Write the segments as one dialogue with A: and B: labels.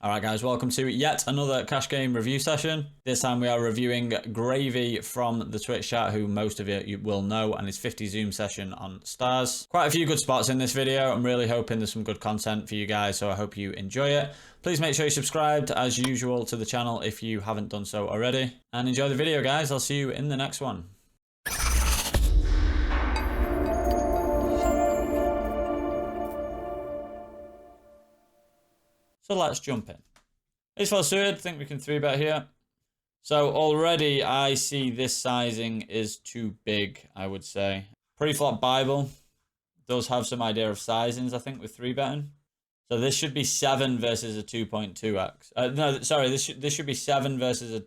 A: Alright guys, welcome to yet another cash game review session. This time we are reviewing Gravy from the Twitch chat, who most of you will know, and his 50 Zoom session on Stars. Quite a few good spots in this video. I'm really hoping there's some good content for you guys, so I hope you enjoy it. Please make sure you subscribed as usual to the channel if you haven't done so already. And enjoy the video guys, I'll see you in the next one. So let's jump in. Ace 4 suited, I think we can 3-bet here. So already I see this sizing is too big, I would say. Pre-flop Bible does have some idea of sizings, I think, with 3-betting. So this should be 7 versus a 2.2x. No, sorry, this should be 7 versus a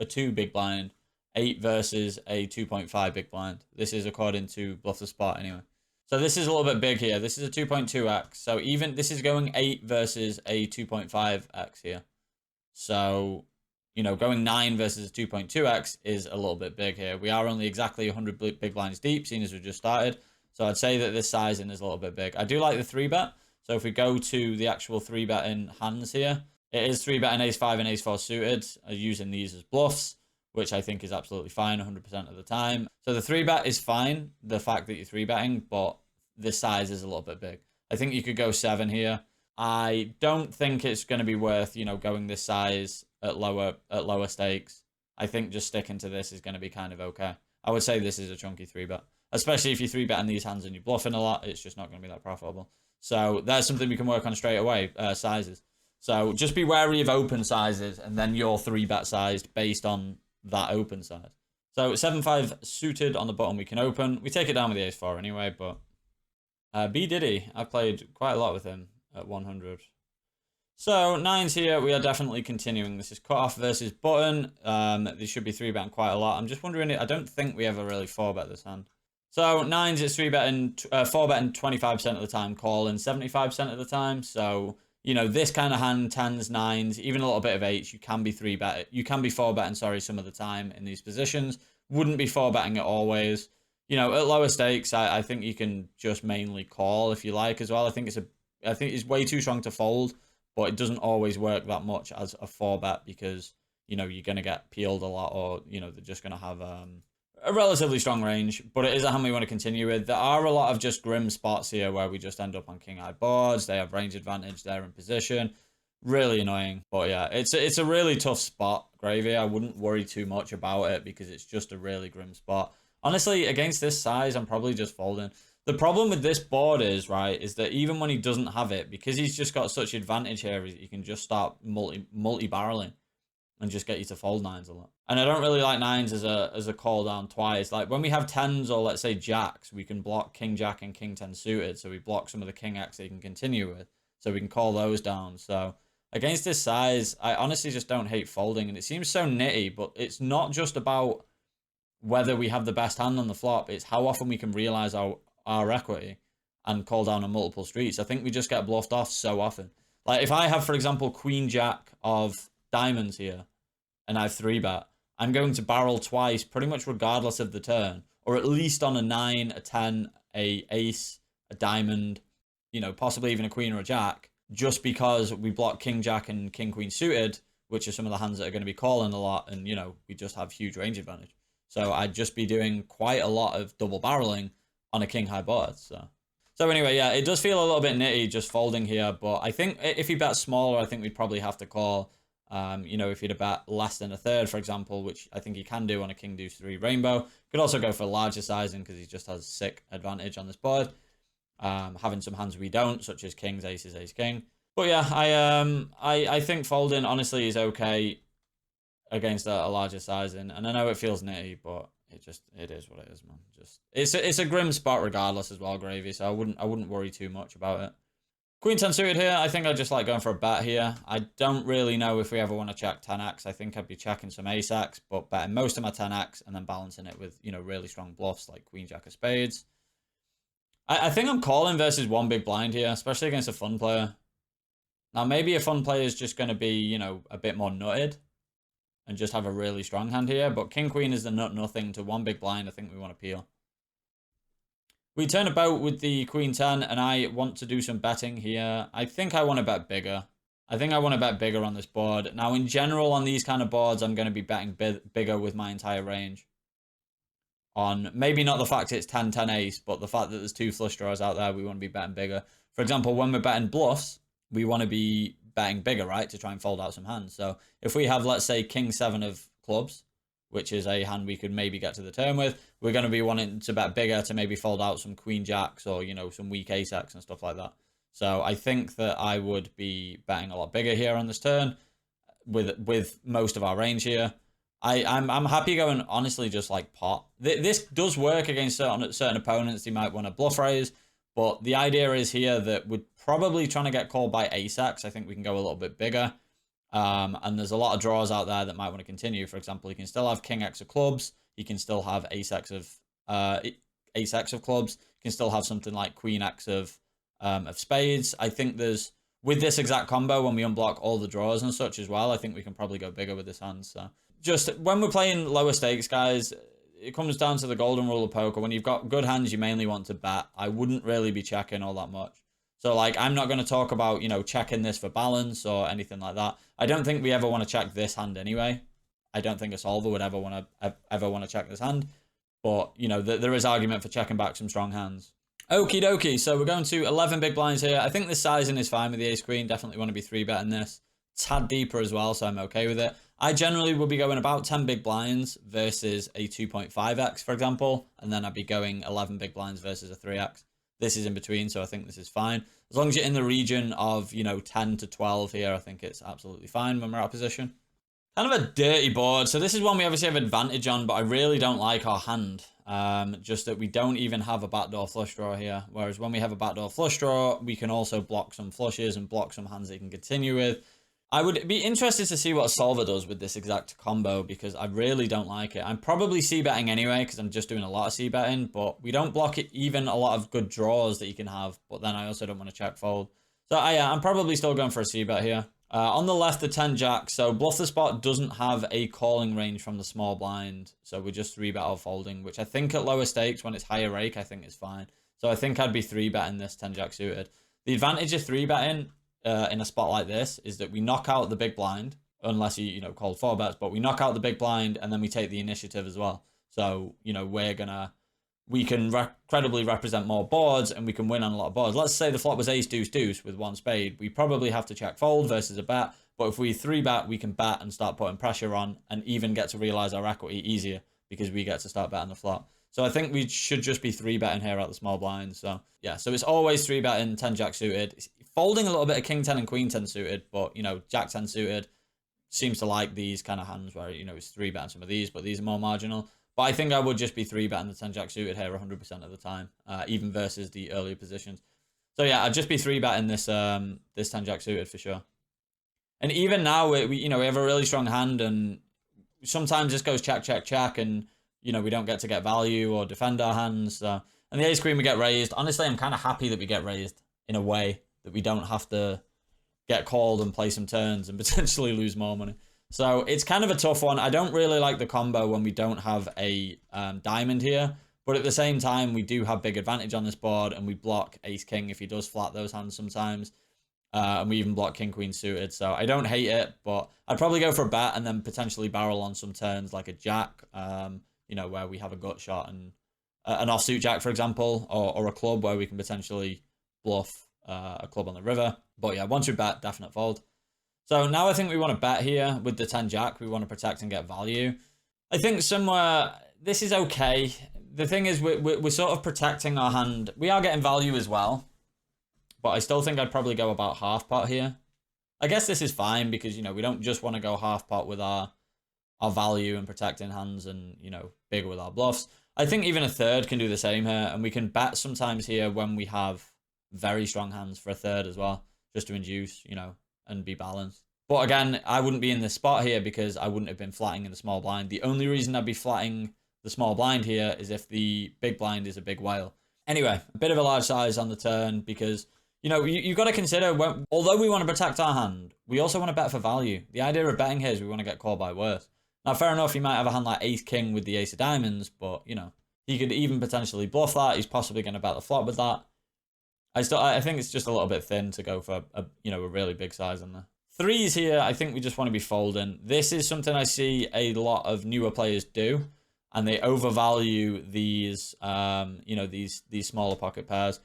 A: 2 big blind, 8 versus a 2.5 big blind. This is according to Bluff the Spot anyway. So this is a little bit big here. This is a 2.2x. So even this is going 8 versus a 2.5x here. So, you know, going 9 versus a 2.2x is a little bit big here. We are only exactly 100 big blinds deep, seeing as we just started. So I'd say that this sizing is a little bit big. I do like the 3-bet. So if we go to the actual 3-betting hands here, it is 3-betting ace 5 and ace 4 suited, using these as bluffs, which I think is absolutely fine 100% of the time. So the 3-bet is fine, the fact that you're 3-betting, but this size is a little bit big. I think you could go 7 here. I don't think it's going to be worth, you know, going this size at lower stakes. I think just sticking to this is going to be kind of okay. I would say this is a chunky 3-bet, especially if you 3-bet these hands and you're bluffing a lot. It's just not going to be that profitable. So that's something we can work on straight away, sizes. So just be wary of open sizes and then your 3-bet sized based on that open size. So 7-5 suited on the bottom we can open. We take it down with the ace 4 anyway, but B Diddy, I've played quite a lot with him at 100. So 9s here, we are definitely continuing. This is cutoff versus button. These should be 3-betting quite a lot. I'm just wondering, I don't think we ever really 4-bet this hand. So 9s, it's 3-betting, 4-betting 25% of the time, calling 75% of the time. So, you know, this kind of hand, 10s, 9s, even a little bit of 8s, you can be 3-betting. You can be 4-betting, sorry, some of the time in these positions. Wouldn't be 4-betting it always. You know, at lower stakes, I think you can just mainly call if you like as well. I think it's way too strong to fold, but it doesn't always work that much as a 4-bet because, you know, you're going to get peeled a lot, or, you know, they're just going to have a relatively strong range, but it is a hand we want to continue with. There are a lot of just grim spots here where we just end up on king high boards. They have range advantage there in position. Really annoying. But yeah, it's a really tough spot, Gravy. I wouldn't worry too much about it because it's just a really grim spot. Honestly, against this size, I'm probably just folding. The problem with this board is that even when he doesn't have it, because he's just got such advantage here, he can just start multi-barreling and just get you to fold 9s a lot. And I don't really like 9s as a call down twice. Like when we have 10s or let's say jacks, we can block king jack and king 10 suited. So we block some of the king x that he can continue with. So we can call those down. So against this size, I honestly just don't hate folding. And it seems so nitty, but it's not just about whether we have the best hand on the flop. It's how often we can realize our equity and call down on multiple streets. I think we just get bluffed off so often. Like if I have, for example, queen jack of diamonds here and I have 3-bet, I'm going to barrel twice pretty much regardless of the turn, or at least on a 9, a 10, a ace, a diamond, you know, possibly even a queen or a jack, just because we block king jack and king queen suited, which are some of the hands that are going to be calling a lot, and, you know, we just have huge range advantage. So I'd just be doing quite a lot of double barreling on a king high board. So anyway, yeah, it does feel a little bit nitty just folding here, but I think if he bet smaller, I think we'd probably have to call. You know, if he'd have bet less than a third, for example, which I think he can do on a king deuce 3 rainbow. Could also go for larger sizing because he just has sick advantage on this board. Having some hands we don't, such as kings, aces, ace, king. But yeah, I think folding honestly is okay against a larger sizing, and I know it feels nitty, but it is what it is, man. Just it's a grim spot regardless as well, Gravy. So I wouldn't worry too much about it. Queen 10 suited here, I think I just like going for a bet here. I don't really know if we ever want to check 10x. I think I'd be checking some ace-x, but betting most of my 10x and then balancing it with, you know, really strong bluffs like queen jack of spades. I think I'm calling versus one big blind here, especially against a fun player. Now, maybe a fun player is just going to be, you know, a bit more nutted and just have a really strong hand here, but king queen is the nut nothing to one big blind. I think we want to peel. We turn about with the queen 10, and I want to do some betting here. I think I want to bet bigger. I think I want to bet bigger on this board. Now, in general, on these kind of boards, I'm going to be betting bigger with my entire range. On maybe not the fact it's 10-10 ace, but the fact that there's 2 flush draws out there, we want to be betting bigger. For example, when we're betting bluffs, we want to be betting bigger, right, to try and fold out some hands. So if we have, let's say, king 7 of clubs, which is a hand we could maybe get to the turn with, we're going to be wanting to bet bigger to maybe fold out some queen jacks or, you know, some weak ace x and stuff like that. So I think that I would be betting a lot bigger here on this turn with most of our range here. I'm happy going, honestly, just like pot. This does work against certain opponents. They might want to bluff raise, but the idea is here that we're probably trying to get called by ace x. I think we can go a little bit bigger. And there's a lot of draws out there that might want to continue. For example, you can still have king x of clubs. You can still have ace x of clubs. You can still have something like queen x of spades. I think there's, with this exact combo, when we unblock all the draws and such as well, I think we can probably go bigger with this hand. So just when we're playing lower stakes, guys, it comes down to the golden rule of poker. When you've got good hands, you mainly want to bet. I wouldn't really be checking all that much. So, like, I'm not going to talk about, you know, checking this for balance or anything like that. I don't think we ever want to check this hand anyway. I don't think a solver would ever want to check this hand. But, you know, there is argument for checking back some strong hands. Okie dokie. So we're going to 11 big blinds here. I think this sizing is fine with the ace queen. Definitely want to be 3-betting this. Tad deeper as well, so I'm okay with it. I generally will be going about 10 big blinds versus a 2.5x, for example. And then I'd be going 11 big blinds versus a 3x. This is in between, so I think this is fine. As long as you're in the region of, you know, 10 to 12 here, I think it's absolutely fine when we're out of position. Kind of a dirty board. So this is one we obviously have advantage on, but I really don't like our hand. Just that we don't even have a backdoor flush draw here. Whereas when we have a backdoor flush draw, we can also block some flushes and block some hands that you can continue with. I would be interested to see what a solver does with this exact combo because I really don't like it. I'm probably c-betting anyway because I'm just doing a lot of c-betting, but we don't block it even a lot of good draws that you can have, but then I also don't want to check fold. So I'm probably still going for a c-bet here. On the left, the 10 jack. So bluff the spot doesn't have a calling range from the small blind, so we're just 3-bet or folding, which I think at lower stakes when it's higher rake, I think is fine. So I think I'd be 3-betting this 10 jack suited. The advantage of 3-betting in a spot like this is that we knock out the big blind, unless you know, called 4 bets, but we knock out the big blind and then we take the initiative as well. So, you know, we can credibly represent more boards and we can win on a lot of boards. Let's say the flop was ace, deuce, deuce with 1 spade. We probably have to check fold versus a bet, but if we 3-bet, we can bet and start putting pressure on and even get to realize our equity easier because we get to start betting the flop. So I think we should just be 3-betting here at the small blind. So yeah, so it's always 3-betting 10 jack suited. It's folding a little bit of king 10 and queen 10 suited, but you know, jack 10 suited seems to like these kind of hands where, you know, it's 3-betting some of these, but these are more marginal. But I think I would just be 3-betting the 10 jack suited here 100% of the time, even versus the earlier positions. So yeah, I'd just be 3-betting this this 10 jack suited for sure. And even now, we you know, we have a really strong hand, and sometimes this goes check, check, check, and you know, we don't get to get value or defend our hands. And the ace queen we get raised. Honestly, I'm kind of happy that we get raised in a way that we don't have to get called and play some turns and potentially lose more money. So it's kind of a tough one. I don't really like the combo when we don't have a diamond here. But at the same time, we do have big advantage on this board, and we block ace-king if he does flat those hands sometimes. And we even block king-queen suited. So I don't hate it, but I'd probably go for a bet and then potentially barrel on some turns like a jack, you know, where we have a gut shot and an offsuit jack, for example, or a club where we can potentially bluff a club on the river. But yeah, once we bet, definite fold. So now I think we want to bet here with the 10 jack. We want to protect and get value. I think somewhere this is okay. The thing is we're sort of protecting our hand. We are getting value as well, but I still think I'd probably go about half pot here. I guess this is fine because, you know, we don't just want to go half pot with our value and protecting hands and, you know, bigger with our bluffs. I think even a third can do the same here, and we can bet sometimes here when we have very strong hands for a third as well, just to induce, you know, and be balanced. But again, I wouldn't be in this spot here because I wouldn't have been flatting in the small blind. The only reason I'd be flatting the small blind here is if the big blind is a big whale. Anyway, a bit of a large size on the turn because, you know, you've got to consider, although we want to protect our hand, we also want to bet for value. The idea of betting here is we want to get called by worse. Now, fair enough, he might have a hand like ace-king with the ace of diamonds, but, you know, he could even potentially bluff that. He's possibly going to bet the flop with that. I think it's just a little bit thin to go for a, you know, a really big size on there. Threes here, I think we just want to be folding. This is something I see a lot of newer players do, and they overvalue these, you know, these smaller pocket pairs.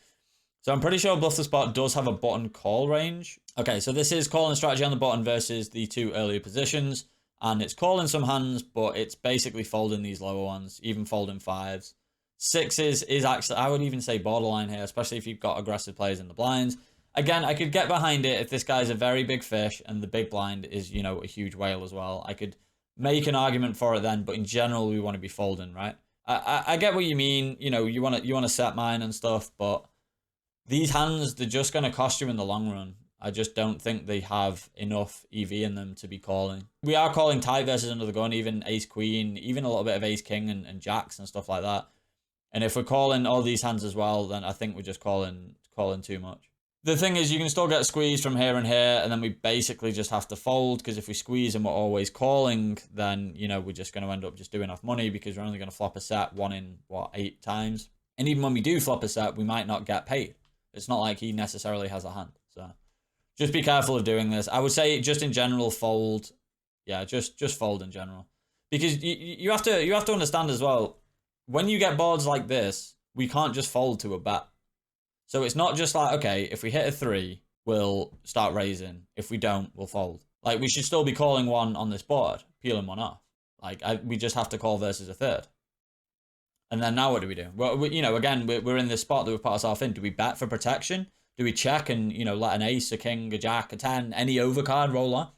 A: So I'm pretty sure Bluff the Spot does have a button call range. Okay, so this is calling strategy on the button versus the two earlier positions, and it's calling some hands, but it's basically folding these lower ones, even folding fives. Sixes is actually, I would even say borderline here, especially if you've got aggressive players in the blinds. Again, I could get behind it if this guy's a very big fish and the big blind is, you know, a huge whale as well. I could make an argument for it then, but in general, we want to be folding, right? I get what you mean. You know, you want to set mine and stuff, but these hands, they're just going to cost you in the long run. I just don't think they have enough EV in them to be calling. We are calling tight versus under the gun, even ace queen, even a little bit of ace king and jacks and stuff like that. And if we're calling all these hands as well, then I think we're just calling too much. The thing is, you can still get squeezed from here and here, and then we basically just have to fold, because if we squeeze and we're always calling, then, you know, we're just going to end up just doing off money, because we're only going to flop a set 1 in, what, 8 times? And even when we do flop a set, we might not get paid. It's not like he necessarily has a hand. So just be careful of doing this. I would say just in general, fold. Yeah, just fold in general. Because you have to understand as well, when you get boards like this, we can't just fold to a bet. So it's not just like, okay, if we hit a 3, we'll start raising. If we don't, we'll fold. Like, we should still be calling one on this board, peeling one off. Like, we just have to call versus a third. And then now what do we do? Well, you know, again, we're in this spot that we've put ourselves in. Do we bet for protection? Do we check and, you know, let an ace, a king, a jack, a 10, any overcard roll off?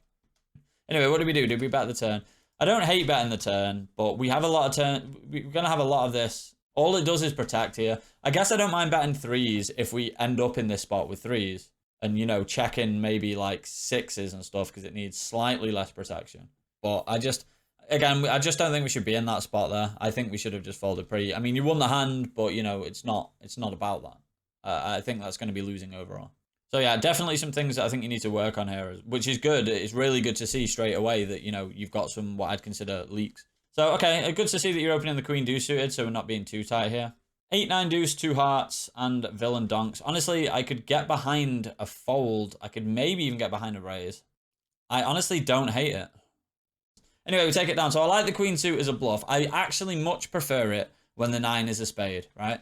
A: Anyway, what do we do? Do we bet the turn? I don't hate betting the turn, but we have a lot of turn. We're going to have a lot of this. All it does is protect here. I guess I don't mind betting 3s if we end up in this spot with 3s. And, you know, checking maybe like 6s and stuff, because it needs slightly less protection. But again, I just don't think we should be in that spot there. I think we should have just folded pre. I mean, you won the hand, but, you know, it's not about that. I think that's going to be losing overall. So, yeah, definitely some things that I think you need to work on here, which is good. It's really good to see straight away that, you know, you've got some what I'd consider leaks. So, okay, good to see that you're opening the queen deuce suited, so we're not being too tight here. 8-9 deuce, 2 hearts, and villain donks. Honestly, I could get behind a fold. I could maybe even get behind a raise. I honestly don't hate it. Anyway, we take it down. So I like the queen suit as a bluff. I actually much prefer it when the 9 is a spade, right?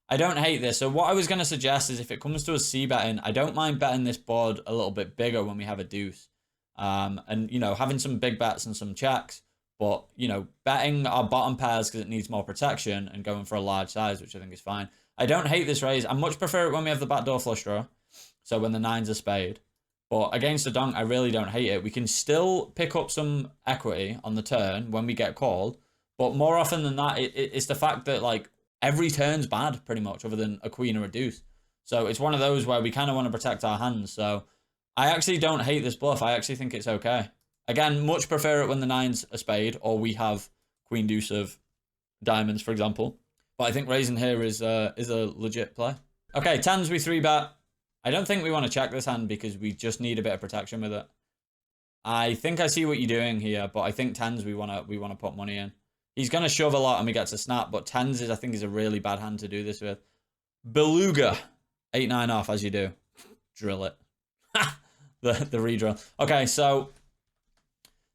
A: I don't hate this. So what I was going to suggest is if it comes to a c-betting, I don't mind betting this board a little bit bigger when we have a deuce. And, you know, having some big bets and some checks. But, you know, betting our bottom pairs because it needs more protection and going for a large size, which I think is fine. I don't hate this raise. I much prefer it when we have the backdoor flush draw. So when the 9's a spade. But against the donk, I really don't hate it. We can still pick up some equity on the turn when we get called. But more often than that, it's the fact that, like, every turn's bad, pretty much, other than a queen or a deuce. So it's one of those where we kind of want to protect our hands. So I actually don't hate this bluff. I actually think it's okay. Again, much prefer it when the 9's a spade, or we have queen deuce of diamonds, for example. But I think raising here is a legit play. Okay, 10s we 3-bet. I don't think we want to check this hand because we just need a bit of protection with it. I think I see what you're doing here, but I think 10s we want to put money in. He's going to shove a lot and we get to snap, but 10s I think is a really bad hand to do this with. Beluga. 8-9 off as you do. Drill it. the redrill. Okay, so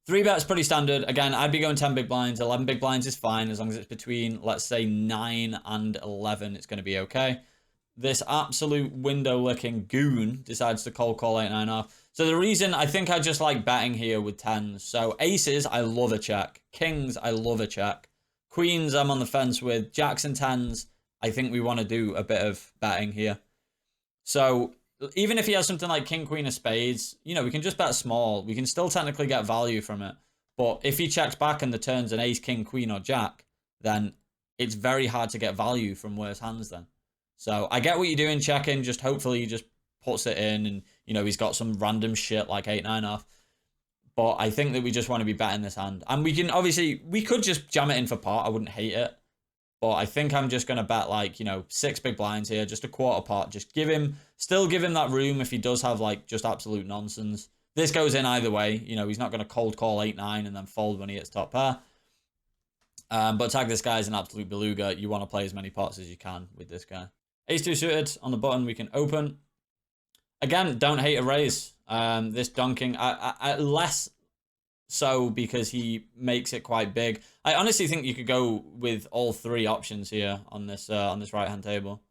A: 3-bet's pretty standard. Again, I'd be going 10 big blinds. 11 big blinds is fine as long as it's between, let's say, 9 and 11. It's going to be okay. This absolute window-licking goon decides to call 8-9 off. So the reason, I think I just like betting here with 10s. So aces, I love a check. Kings, I love a check. Queens, I'm on the fence with. Jacks and 10s, I think we want to do a bit of betting here. So even if he has something like king, queen of spades, you know, we can just bet small. We can still technically get value from it. But if he checks back and the turn's an ace, king, queen, or jack, then it's very hard to get value from worse hands then. So I get what you're doing, checking. Just hopefully he just puts it in and, you know, he's got some random shit like 8-9 off. But I think that we just want to be betting this hand. And we can, obviously, we could just jam it in for pot. I wouldn't hate it. But I think I'm just going to bet, like, you know, 6 big blinds here, just a quarter pot. Just still give him that room if he does have, like, just absolute nonsense. This goes in either way. You know, he's not going to cold call 8-9 and then fold when he hits top pair. But tag this guy as an absolute beluga. You want to play as many pots as you can with this guy. Ace-2 suited on the button, we can open. Again, don't hate a raise. This donking, less so because he makes it quite big. I honestly think you could go with all three options here on this right-hand table.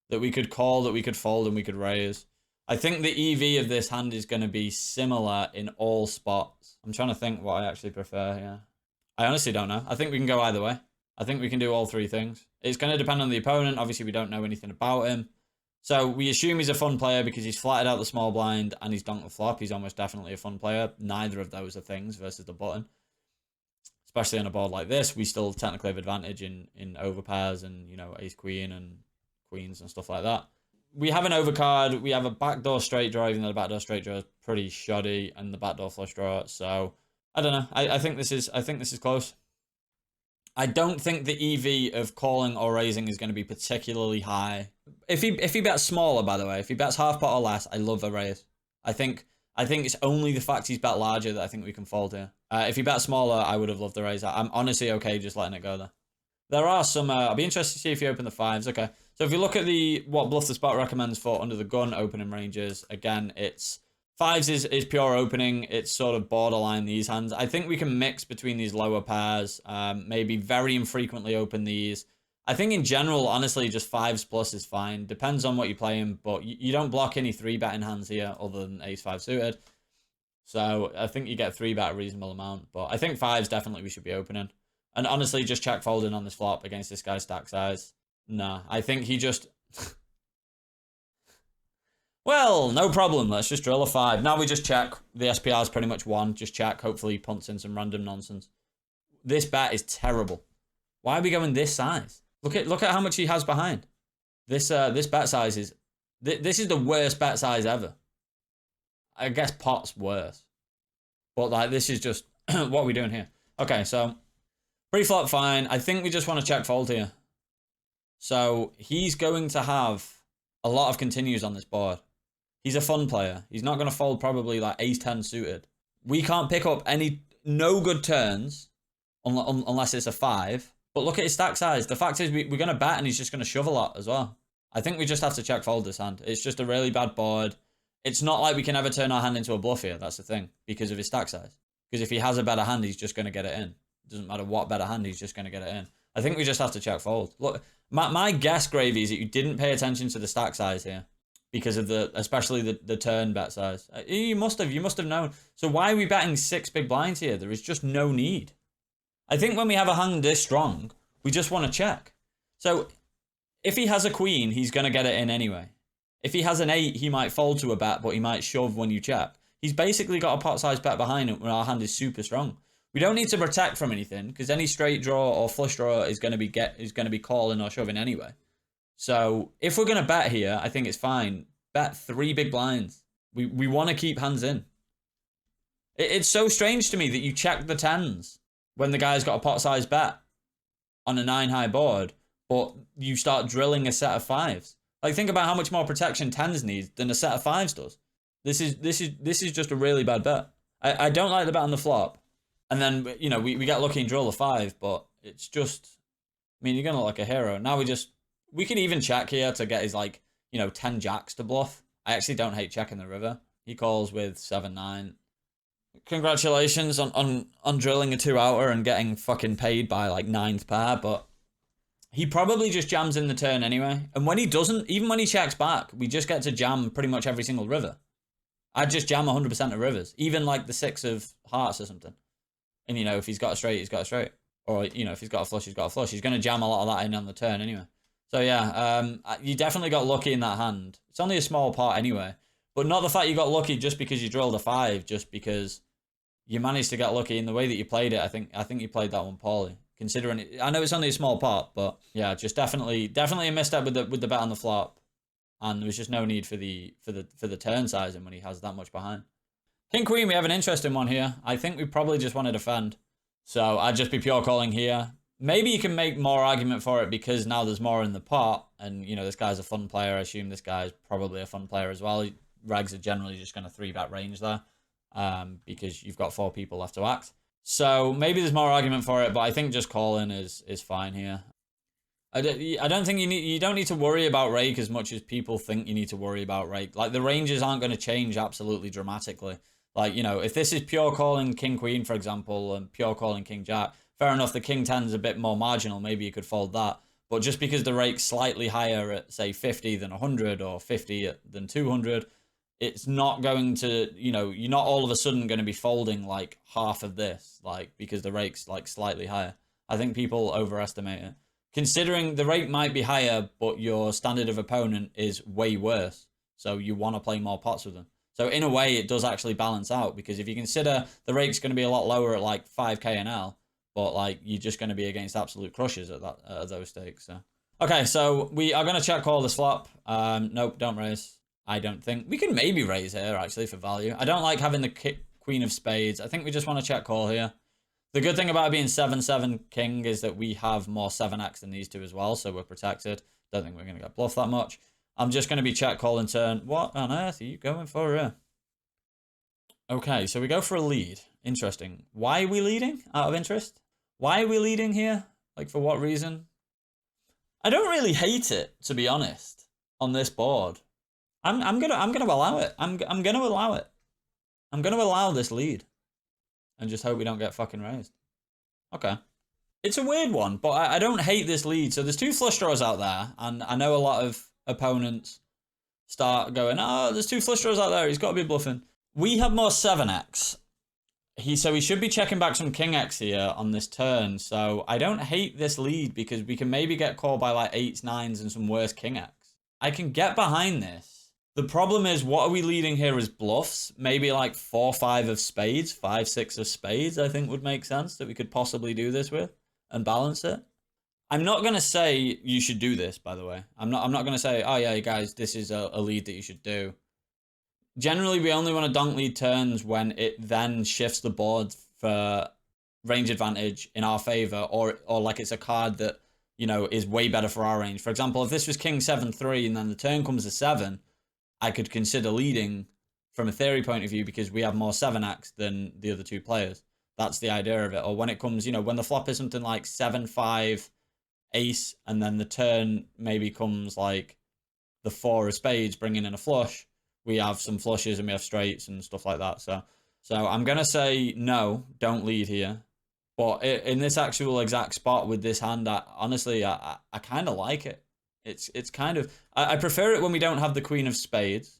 A: That we could call, that we could fold, and we could raise. I think the EV of this hand is going to be similar in all spots. I'm trying to think what I actually prefer here. I honestly don't know. I think we can go either way. I think we can do all three things. It's going to depend on the opponent. Obviously, we don't know anything about him. So we assume he's a fun player because he's flatted out the small blind and he's donked the flop. He's almost definitely a fun player. Neither of those are things versus the button. Especially on a board like this, we still technically have advantage in overpairs and, you know, ace queen and queens and stuff like that. We have an overcard. We have a backdoor straight draw, even though the backdoor straight draw is pretty shoddy, and the backdoor flush draw. So I don't know. I think this is close. I don't think the EV of calling or raising is going to be particularly high. If he bets smaller, by the way, if he bets half pot or less, I love a raise. I think it's only the fact he's bet larger that I think we can fold here. If he bet smaller, I would have loved the raise. I'm honestly okay just letting it go there. There are some, I'll be interested to see if you open the fives. Okay, so if you look at what Bluff the Spot recommends for under the gun opening ranges, again, it's fives is pure opening. It's sort of borderline these hands. I think we can mix between these lower pairs, maybe very infrequently open these. I think in general, honestly, just fives plus is fine. Depends on what you're playing, but you don't block any 3-betting hands here other than ace-5 suited. So I think you get 3-bet a reasonable amount, but I think fives definitely we should be opening. And honestly, just check folding on this flop against this guy's stack size. Nah, I think he just... Well, no problem. Let's just drill a 5. Now we just check. The SPR is pretty much 1. Just check. Hopefully he punts in some random nonsense. This bet is terrible. Why are we going this size? Look at how much he has behind. This bet size is... This is the worst bet size ever. I guess pot's worse. But like, this is just... what are we doing here? Okay, so... Pre-flop fine. I think we just want to check fold here. So he's going to have a lot of continues on this board. He's a fun player. He's not going to fold probably like ace-10 suited. We can't pick up no good turns unless it's a 5. But look at his stack size. The fact is we're going to bet and he's just going to shove a lot as well. I think we just have to check fold this hand. It's just a really bad board. It's not like we can ever turn our hand into a bluff here. That's the thing. Because of his stack size. Because if he has a better hand, he's just going to get it in. Doesn't matter what better hand, he's just going to get it in. I think we just have to check fold. Look, my guess, Gravy, is that you didn't pay attention to the stack size here. Because of especially the turn bet size. You must have known. So why are we betting 6 big blinds here? There is just no need. I think when we have a hand this strong, we just want to check. So if he has a queen, he's going to get it in anyway. If he has an 8, he might fold to a bet, but he might shove when you check. He's basically got a pot size bet behind him when our hand is super strong. We don't need to protect from anything because any straight draw or flush draw is going to be calling or shoving anyway. So if we're going to bet here, I think it's fine. Bet 3 big blinds. We want to keep hands in. It's so strange to me that you check the 10s when the guy's got a pot size bet on a 9-high board, but you start drilling a set of 5s. Like, think about how much more protection 10s need than a set of 5s does. This is just a really bad bet. I don't like the bet on the flop. And then, you know, we get lucky and drill the 5, but it's just... I mean, you're going to look like a hero. Now we could even check here to get his, like, you know, 10 jacks to bluff. I actually don't hate checking the river. He calls with 7-9. Congratulations on drilling a 2-outer and getting fucking paid by, like, 9th pair, but... He probably just jams in the turn anyway. And when he doesn't, even when he checks back, we just get to jam pretty much every single river. I'd just jam 100% of rivers. Even, like, the 6 of hearts or something. And, you know, if he's got a straight, he's got a straight. Or, you know, if he's got a flush, he's got a flush. He's going to jam a lot of that in on the turn anyway. So, yeah, you definitely got lucky in that hand. It's only a small part anyway. But not the fact you got lucky just because you drilled a 5, just because you managed to get lucky in the way that you played it. I think you played that one poorly. Considering it, I know it's only a small part, but yeah, just definitely a misstep with the bet on the flop. And there was just no need for the turn sizing when he has that much behind. King Queen, we have an interesting one here. I think we probably just want to defend. So I'd just be pure calling here. Maybe you can make more argument for it because now there's more in the pot. And, you know, this guy's a fun player. I assume this guy's probably a fun player as well. Regs are generally just going to 3-bet range there because you've got 4 people left to act. So maybe there's more argument for it, but I think just calling is fine here. I don't think you don't need to worry about rake as much as people think you need to worry about rake. Like, the ranges aren't going to change absolutely dramatically. Like, you know, if this is pure calling king queen, for example, and pure calling king jack, fair enough, the king 10's a bit more marginal, maybe you could fold that. But just because the rake's slightly higher at, say, 50 than 100 or 50 than 200, it's not going to, you know, you're not all of a sudden going to be folding like half of this, like, because the rake's like slightly higher. I think people overestimate it. Considering the rate might be higher, but your standard of opponent is way worse. So you want to play more pots with them. So in a way, it does actually balance out, because if you consider the rate's going to be a lot lower at like 5k and L, but like you're just going to be against absolute crushers at that at those stakes. So okay, so we are going to check call this flop. Nope, don't raise. I don't think we can maybe raise here actually for value. I don't like having the queen of spades. I think we just want to check call here. The good thing about being 7-7 king is that we have more 7x than these two as well, so we're protected. Don't think we're going to get bluffed that much. I'm just going to be check call and turn. What on earth are you going for here? Okay, so we go for a lead. Interesting. Why are we leading? Out of interest? Why are we leading here? Like, for what reason? I don't really hate it, to be honest, on this board. I'm gonna allow it. I'm gonna allow it. I'm gonna allow this lead. And just hope we don't get fucking raised. Okay. It's a weird one, but I don't hate this lead. So there's two flush draws out there, and I know a lot of opponents start going, oh, there's two flush draws out there, he's got to be bluffing. We have more 7x. So he should be checking back some king x here on this turn. So I don't hate this lead, because we can maybe get called by like 8s, 9s, and some worse king x. I can get behind this. The problem is, what are we leading here as bluffs? Maybe like 4-5 of spades, 5-6 of spades, I think would make sense that we could possibly do this with and balance it. I'm not going to say you should do this, by the way. I'm not going to say, oh yeah, guys, this is a lead that you should do. Generally, we only want to donk lead turns when it then shifts the board for range advantage in our favor, or like it's a card that, you know, is way better for our range. For example, if this was king 7-3 and then the turn comes to 7, I could consider leading from a theory point of view, because we have more 7x than the other two players. That's the idea of it. Or when it comes, you know, when the flop is something like 7-5 ace, and then the turn maybe comes like the 4 of spades, bringing in a flush, we have some flushes and we have straights and stuff like that. So I'm going to say no, don't lead here. But in this actual exact spot with this hand, honestly, I kind of like it. It's kind of, I prefer it when we don't have the queen of spades.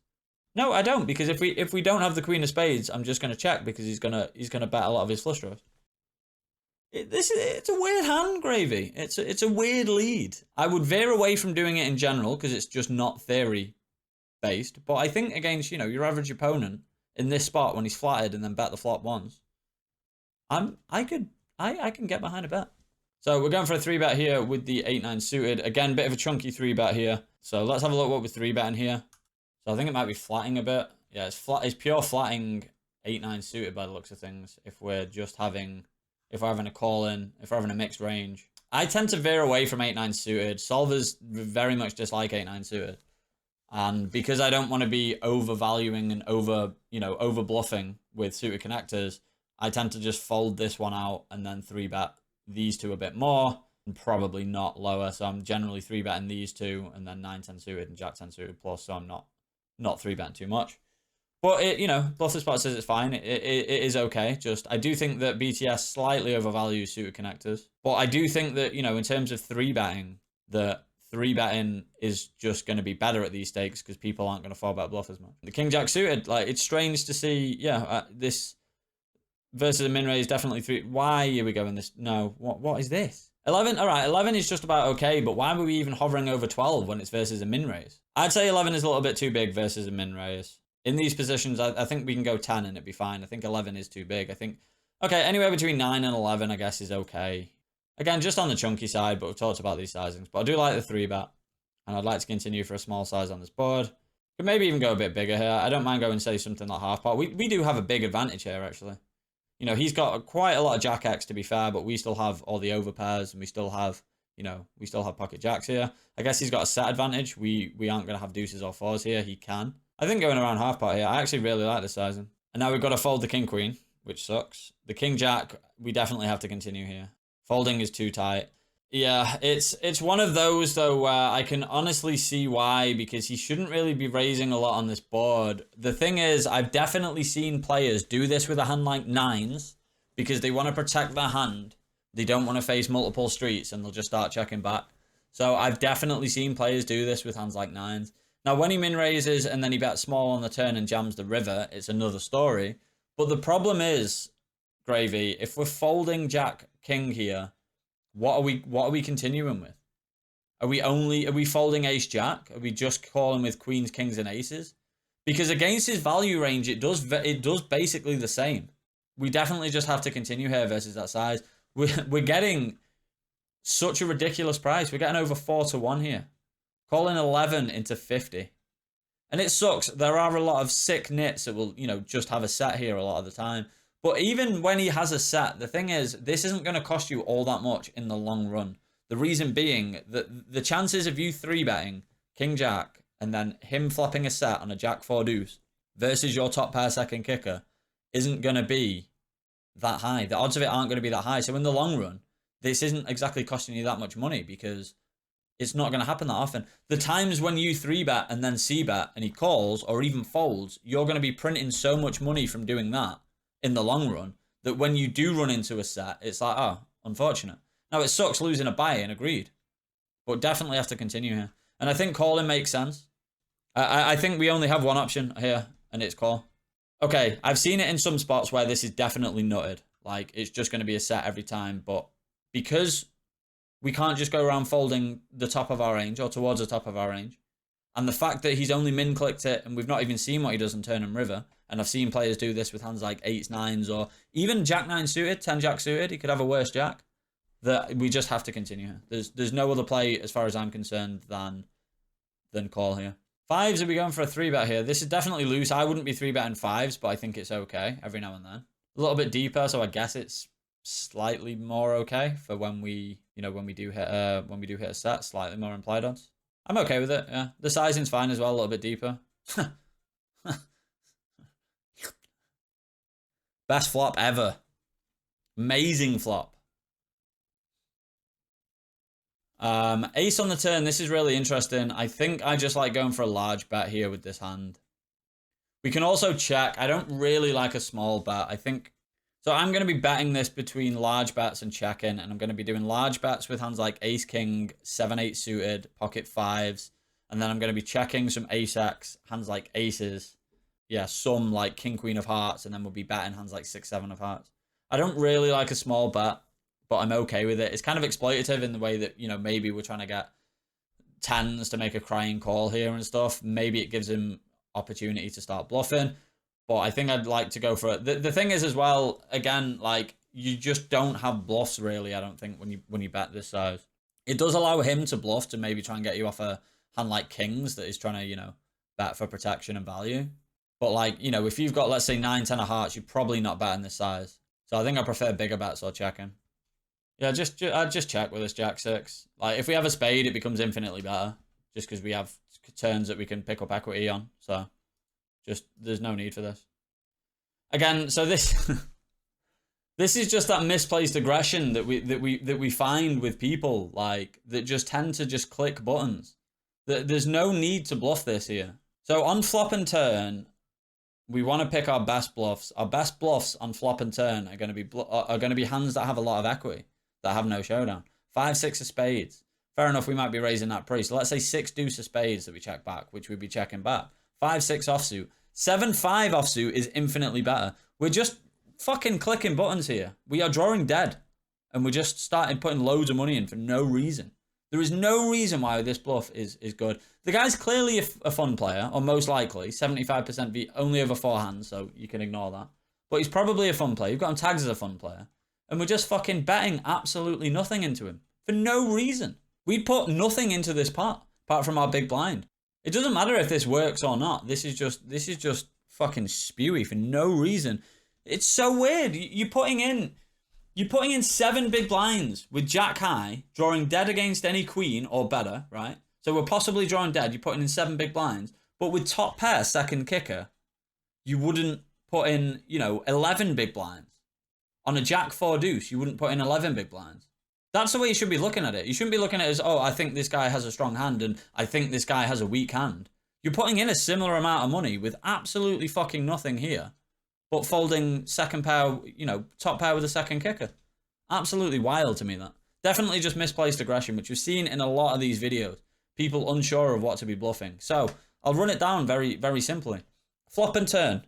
A: No, I don't, because if we don't have the queen of spades, I'm just gonna check, because he's gonna bet a lot of his flush draws. It's a weird hand, Gravy. It's a weird lead. I would veer away from doing it in general, because it's just not theory based. But I think against, you know, your average opponent in this spot when he's flattered and then bet the flop once, I can get behind a bet. So we're going for a 3-bet here with the 8-9 suited. Again, bit of a chunky 3-bet here. So let's have a look what we're 3-betting here. So I think it might be flatting a bit. Yeah, it's pure flatting 8-9 suited by the looks of things. If we're having a call in, if we're having a mixed range. I tend to veer away from 8-9 suited. Solvers very much dislike 8-9 suited. And because I don't want to be overvaluing and over bluffing with suited connectors, I tend to just fold this one out and then 3-bet these two a bit more, and probably not lower. So I'm generally 3-betting these two, and then 9-10 suited and Jack-10 suited plus. So I'm not 3-betting too much. But it, you know, Bluff the Spot says it's fine. It is okay. Just I do think that BTS slightly overvalues suited connectors. But I do think that, you know, in terms of 3-betting, that 3-betting is just going to be better at these stakes, because people aren't going to 4-bet bluff as much. The King Jack suited, like, it's strange to see, this versus a min raise, definitely 3. Why are we going this? No, what is this? 11, all right, 11 is just about okay, but why were we even hovering over 12 when it's versus a min raise? I'd say 11 is a little bit too big versus a min raise. In these positions, I think we can go 10 and it'd be fine. I think 11 is too big. I think, okay, anywhere between 9 and 11, I guess, is okay. Again, just on the chunky side, but we've talked about these sizings. But I do like the 3-bet, and I'd like to continue for a small size on this board. Could maybe even go a bit bigger here. I don't mind going, say, something like half pot. We do have a big advantage here, actually. You know, he's got quite a lot of Jack X, to be fair, but we still have all the overpairs, and we still have, you know, we still have pocket jacks here. I guess he's got a set advantage. We aren't going to have deuces or 4s here. He can. I think going around half pot here, I actually really like this sizing. And now we've got to fold the king queen, which sucks. The king jack, we definitely have to continue here. Folding is too tight. Yeah, it's one of those though where I can honestly see why, because he shouldn't really be raising a lot on this board. The thing is, I've definitely seen players do this with a hand like nines because they want to protect their hand. They don't want to face multiple streets and they'll just start checking back. So I've definitely seen players do this with hands like nines. Now, when he min raises and then he bets small on the turn and jams the river, it's another story. But the problem is, Gravy, if we're folding Jack King here, what are we continuing with? Are we folding ace jack? Are we just calling with queens, kings, and aces? Because against his value range, it does basically the same. We definitely just have to continue here versus that size. We're getting such a ridiculous price. We're getting over 4-1 here. Calling 11 into 50. And it sucks. There are a lot of sick nits that will, just have a set here a lot of the time. But even when he has a set, the thing is, this isn't going to cost you all that much in the long run. The reason being that the chances of you 3-betting King Jack and then him flopping a set on a Jack 4 deuce versus your top pair second kicker isn't going to be that high. The odds of it aren't going to be that high. So in the long run, this isn't exactly costing you that much money because it's not going to happen that often. The times when you 3-bet and then c-bet and he calls or even folds, you're going to be printing so much money from doing that in the long run that when you do run into a set, it's like, oh, unfortunate. Now, it sucks losing a buy-in, agreed. But definitely have to continue here. And I think calling makes sense. I think we only have one option here, and it's call. Okay, I've seen it in some spots where this is definitely nutted. Like, it's just going to be a set every time. But because we can't just go around folding the top of our range or towards the top of our range, and the fact that he's only min-clicked it and we've not even seen what he does in turn and river, and I've seen players do this with hands like 8s, 9s, or even Jack 9 suited, 10 Jack suited. He could have a worse Jack. That we just have to continue here. There's no other play, as far as I'm concerned, than call here. 5s, are we going for a 3-bet here? This is definitely loose. I wouldn't be 3-betting 5s, but I think it's okay every now and then. A little bit deeper, so I guess it's slightly more okay for when we do hit a set, slightly more implied odds. I'm okay with it, yeah. The sizing's fine as well, a little bit deeper. Best flop ever. Amazing flop. Ace on the turn. This is really interesting. I think I just like going for a large bet here with this hand. We can also check. I don't really like a small bet. I think... So I'm going to be betting this between large bets and checking, and I'm going to be doing large bets with hands like ace, king, 7-8 suited, pocket 5s, and then I'm going to be checking some ace-x, hands like aces, yeah, some like king, queen of hearts, and then we'll be betting hands like 6, 7 of hearts. I don't really like a small bet, but I'm okay with it. It's kind of exploitative in the way that, maybe we're trying to get 10s to make a crying call here and stuff. Maybe it gives him opportunity to start bluffing. But I think I'd like to go for it. The thing is as well, again, like, you just don't have bluffs really, I don't think, when you bet this size. It does allow him to bluff to maybe try and get you off a hand like kings that is trying to, bet for protection and value. But like, if you've got, let's say, 9, 10 of hearts, you're probably not betting this size. So I think I prefer bigger bets or checking. Yeah, I'd just check with this Jack 6. Like, if we have a spade, it becomes infinitely better. Just because we have turns that we can pick up equity on. So... there's no need for this. Again, so this this is just that misplaced aggression that we find with people, like, that just tend to just click buttons. There's no need to bluff this here. So on flop and turn, we want to pick our best bluffs. Our best bluffs on flop and turn are going to be hands that have a lot of equity, that have no showdown. 5, 6 of spades. Fair enough, we might be raising that pre. So let's say 6 deuce of spades that we check back, which we'd be checking back. 5, 6 offsuit. 7, 5 offsuit is infinitely better. We're just fucking clicking buttons here. We are drawing dead. And we're just starting putting loads of money in for no reason. There is no reason why this bluff is good. The guy's clearly a fun player, or most likely. 75% V, only over 4 hands, so you can ignore that. But he's probably a fun player. You've got him tagged as a fun player. And we're just fucking betting absolutely nothing into him. For no reason. We put nothing into this pot, apart from our big blind. It doesn't matter if this works or not. This is just fucking spewy for no reason. It's so weird. You're putting in 7 big blinds with Jack high, drawing dead against any queen or better, right? So we're possibly drawing dead. You're putting in 7 big blinds, but with top pair second kicker, you wouldn't put in 11 big blinds. On a Jack 4 deuce, you wouldn't put in 11 big blinds. That's the way you should be looking at it. You shouldn't be looking at it as, oh, I think this guy has a strong hand and I think this guy has a weak hand. You're putting in a similar amount of money with absolutely fucking nothing here, but folding second pair, you know, top pair with a second kicker. Absolutely wild to me, that. Definitely just misplaced aggression, which we've seen in a lot of these videos. People unsure of what to be bluffing. So I'll run it down very, very simply. Flop and turn.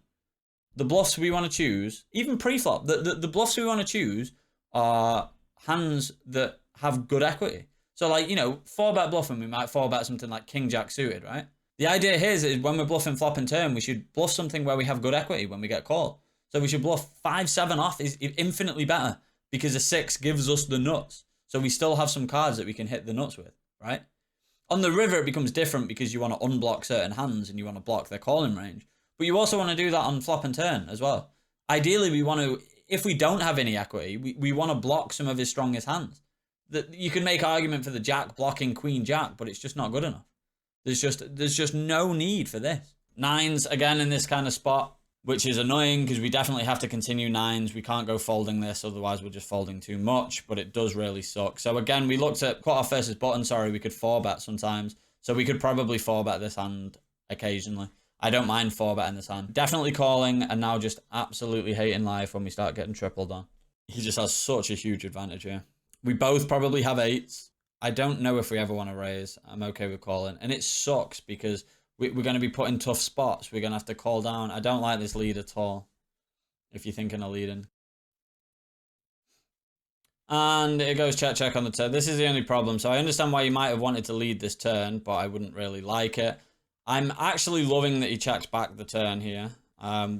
A: The bluffs we want to choose, even pre-flop, the bluffs we want to choose are hands that have good equity. So like, you know, 4-bet bluffing, we might 4-bet something like King Jack suited, right? The idea here is when we're bluffing flop and turn, we should bluff something where we have good equity when we get called. So we should bluff 5-7 off is infinitely better because a 6 gives us the nuts. So we still have some cards that we can hit the nuts with, right? On the river, it becomes different because you want to unblock certain hands and you want to block their calling range. But you also want to do that on flop and turn as well. Ideally, we want to, if we don't have any equity, we want to block some of his strongest hands. You can make argument for the jack blocking queen jack, but it's just not good enough. There's just no need for this. 9s, again, in this kind of spot, which is annoying because we definitely have to continue 9s. We can't go folding this, otherwise we're just folding too much, but it does really suck. So again, we looked at cutoff versus button, sorry, we could 4-bet sometimes. So we could probably 4-bet this hand occasionally. I don't mind 4-betting this hand. Definitely calling and now just absolutely hating life when we start getting tripled on. He just has such a huge advantage here. We both probably have 8s. I don't know if we ever want to raise. I'm okay with calling. And it sucks because we're going to be put in tough spots. We're going to have to call down. I don't like this lead at all, if you're thinking of leading. And it goes check, check on the turn. This is the only problem. So I understand why you might have wanted to lead this turn, but I wouldn't really like it. I'm actually loving that he checks back the turn here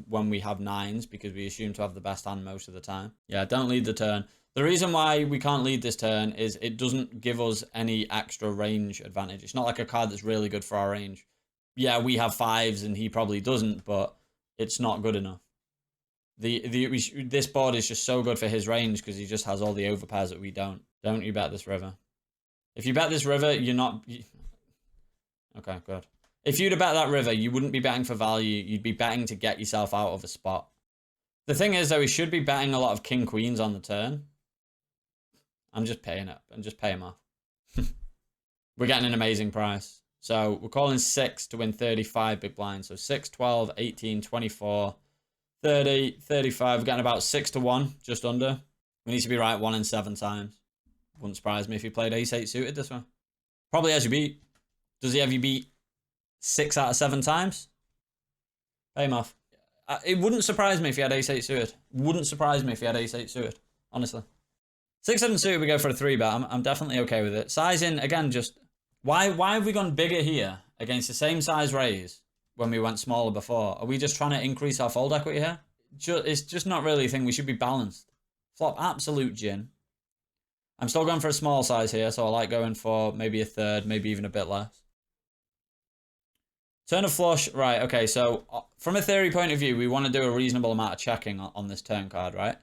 A: when we have 9s because we assume to have the best hand most of the time. Yeah, don't lead the turn. The reason why we can't lead this turn is it doesn't give us any extra range advantage. It's not like a card that's really good for our range. Yeah, we have 5s and he probably doesn't, but it's not good enough. This board is just so good for his range because he just has all the overpairs that we don't. Don't you bet this river. If you bet this river, you're not... Okay, good. If you'd have bet that river, you wouldn't be betting for value. You'd be betting to get yourself out of a spot. The thing is, though, we should be betting a lot of king queens on the turn. I'm just paying it. And just pay him off. We're getting an amazing price. So we're calling 6 to win 35 big blinds. So 6, 12, 18, 24, 30, 35. We're getting about 6 to 1, just under. We need to be right 1 in 7 times. Wouldn't surprise me if he played ace-8 suited this one. Probably has you beat. Does he have you beat 6 out of 7 times? Pay him off. It wouldn't surprise me if he had ace-8 suited. Wouldn't surprise me if he had ace-8 suited, honestly. 6-7 suited, we go for a 3-bet. I'm definitely okay with it. Sizing, again, just... Why have we gone bigger here against the same size raise when we went smaller before? Are we just trying to increase our fold equity here? It's just not really a thing. We should be balanced. Flop absolute gin. I'm still going for a small size here, so I like going for maybe a 1/3, maybe even a bit less. Turn of flush, right, okay, so from a theory point of view, we want to do a reasonable amount of checking on this turn card, right?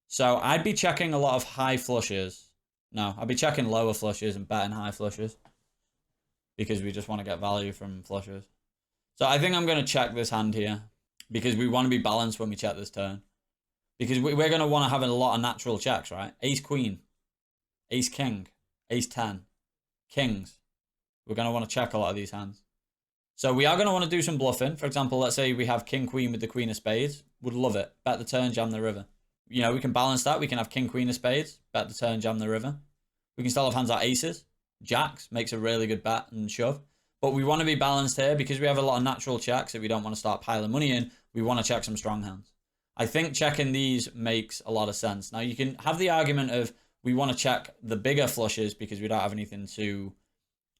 A: So I'd be checking a lot of high flushes. No, I'd be checking lower flushes and betting high flushes. Because we just want to get value from flushes. So I think I'm going to check this hand here. Because we want to be balanced when we check this turn. Because we're going to want to have a lot of natural checks, right? Ace queen. Ace king. Ace 10. Kings. We're going to want to check a lot of these hands. So we are going to want to do some bluffing. For example, let's say we have king queen with the queen of spades. Would love it. Bet the turn, jam the river. You know, we can balance that. We can have king queen of spades. Bet the turn, jam the river. We can still have hands like aces. Jacks makes a really good bet and shove. But we want to be balanced here because we have a lot of natural checks that we don't want to start piling money in. We want to check some strong hands. I think checking these makes a lot of sense. Now, you can have the argument of we want to check the bigger flushes because we don't have anything to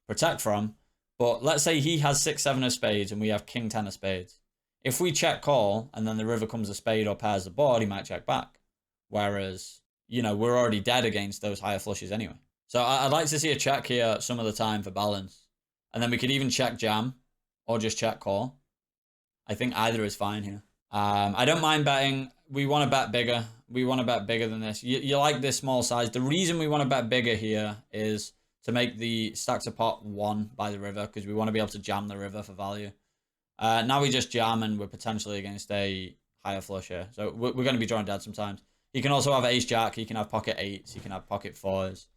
A: protect from. But let's say he has 6-7 of spades and we have king 10 of spades. If we check call and then the river comes a spade or pairs the board, he might check back. Whereas, you know, we're already dead against those higher flushes anyway. So I'd like to see a check here some of the time for balance. And then we could even check jam or just check call. I think either is fine here. I don't mind betting. We want to bet bigger. We want to bet bigger than this. You like this small size. The reason we want to bet bigger here is to make the stacks of pot 1 by the river because we want to be able to jam the river for value. Now we just jam and we're potentially against a higher flush here. So we're going to be drawing dead sometimes. He can also have ace jack. He can have pocket eights. He can have pocket fours,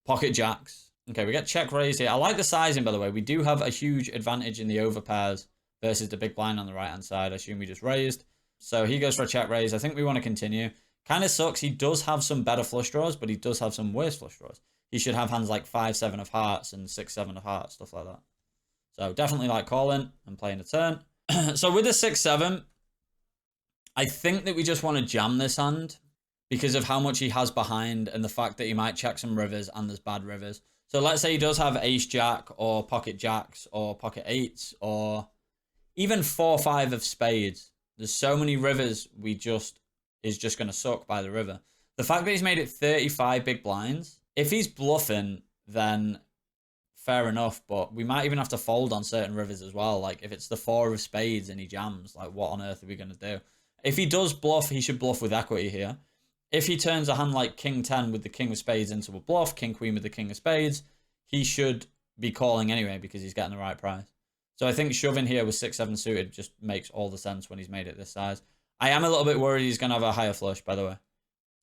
A: pocket jacks. Okay, we get check raise here. I like the sizing, by the way. We do have a huge advantage in the overpairs versus the big blind on the right-hand side. I assume we just raised. So he goes for a check raise. I think we want to continue. Kind of sucks. He does have some better flush draws, but he does have some worse flush draws. He should have hands like 5-7 of hearts and 6-7 of hearts, stuff like that. So definitely like calling and playing a turn. So with the 6-7, I think that we just want to jam this hand because of how much he has behind and the fact that he might check some rivers and there's bad rivers. So let's say he does have ace jack or pocket jacks or pocket eights or even 4-5 of spades. There's so many rivers is just going to suck by the river. The fact that he's made it 35 big blinds, if he's bluffing, then fair enough, but we might even have to fold on certain rivers as well. Like if it's the 4 of spades and he jams, like what on earth are we going to do? If he does bluff, he should bluff with equity here. If he turns a hand like king 10 with the king of spades into a bluff, king queen with the king of spades, he should be calling anyway because he's getting the right price. So I think shoving here with 6-7 suited just makes all the sense when he's made it this size. I am a little bit worried he's going to have a higher flush, by the way.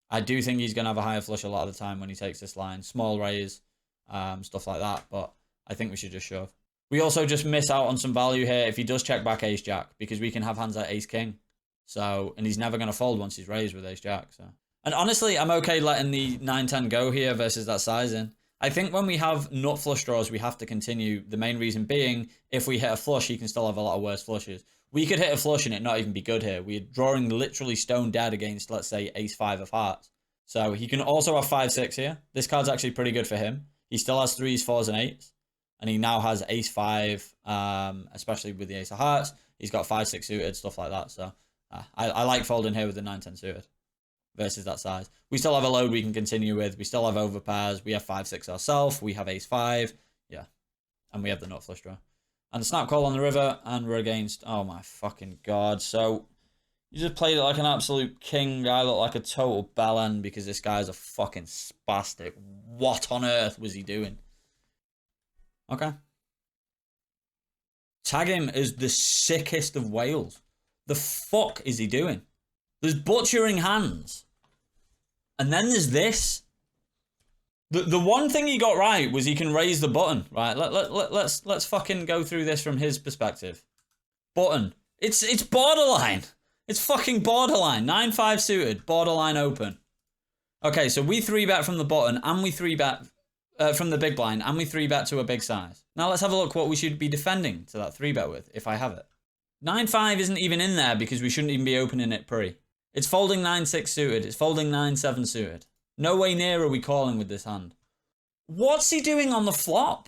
A: I do think he's going to have a higher flush a lot of the time when he takes this line. Small raise, stuff like that, but I think we should just shove. We also just miss out on some value here if he does check back ace jack because we can have hands like ace king. So, and he's never going to fold once he's raised with ace jack. So, and honestly, I'm okay letting the 9-10 go here versus that sizing. I think when we have nut flush draws, we have to continue. The main reason being, if we hit a flush, he can still have a lot of worse flushes. We could hit a flush and it not even be good here. We're drawing literally stone dead against, let's say, ace-5 of hearts. So he can also have 5-6 here. This card's actually pretty good for him. He still has 3s, 4s, and 8s. And he now has ace-5, especially with the ace of hearts. He's got 5-6 suited, stuff like that. So I like folding here with the 9-10 suited versus that size. We still have a load we can continue with. We still have overpairs. We have 5-6 ourselves. We have ace-5. Yeah. And we have the nut flush draw. And the snap call on the river. And we're against... Oh, my fucking God. So, you just played it like an absolute king. I look like a total bellend because this guy's a fucking spastic. What on earth was he doing? Okay. Tag him as the sickest of whales. The fuck is he doing? There's butchering hands. And then there's this. The one thing he got right was he can raise the button, right? Let's fucking go through this from his perspective. Button. It's borderline. It's fucking borderline. 9-5 suited, borderline open. Okay, so we 3-bet from the button and we 3-bet from the big blind and we 3-bet to a big size. Now let's have a look what we should be defending to that 3-bet with, if I have it. 9-5 isn't even in there because we shouldn't even be opening it pre. It's folding 9-6 suited. It's folding 9-7 suited. No way near are we calling with this hand. What's he doing on the flop?